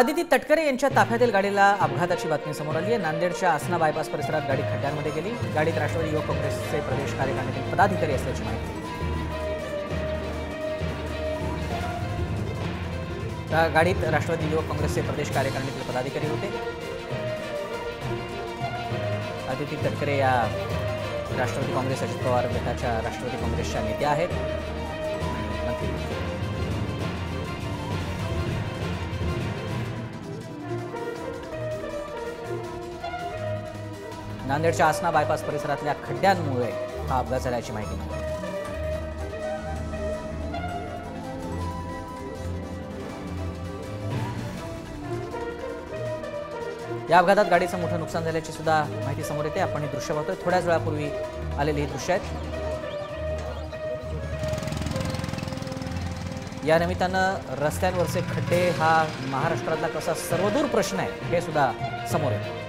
आदिती तटकरे यांच्या ताफ्यातील गाडीला अपघाताची बातमी समोर आली आहे। नांदेडच्या आसना बायपास परिसरात गाडी खड्ड्यांमध्ये गेली। गाडीत राष्ट्रवादी युवक काँग्रेसचे प्रदेश कार्यकारिणीतील पदाधिकारी असल्याची माहिती। त्या गाडीत राष्ट्रवादी युवक काँग्रेसचे प्रदेश कार्यकारिणीतील पदाधिकारी होते। आदिती तटकरे या राष्ट्रवादी काँग्रेस अजित पवार गटाच्या राष्ट्रवादी काँग्रेसच्या नेत्या आहेत। नांदेडच्या आसना बायपास परिसरातल्या खड्ड्यांमुळे हा अपघात झाल्याची माहिती मिळाली। या अपघातात गाडीचं मोठं नुकसान झाल्याची सुद्धा माहिती समोर येते। आपण हे दृश्य पाहतोय, थोड्याच वेळापूर्वी आलेली ही दृश्य आहेत। या निमित्तानं रस्त्यांवरचे खड्डे हा महाराष्ट्रातला कसा सर्वदूर प्रश्न आहे हे सुद्धा समोर येतं।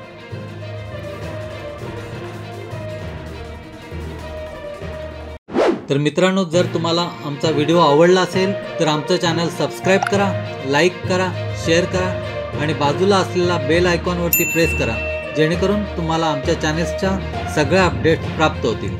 तर मित्रांनो, जर तुम्हाला आमचा व्हिडिओ आवडला असेल तर आमचं चॅनल सबस्क्राईब करा, लाईक करा, शेअर करा आणि बाजूला असलेला बेल आयकॉनवरती प्रेस करा, जेणेकरून तुम्हाला आमच्या चॅनल्सच्या सगळ्या अपडेट्स प्राप्त होतील।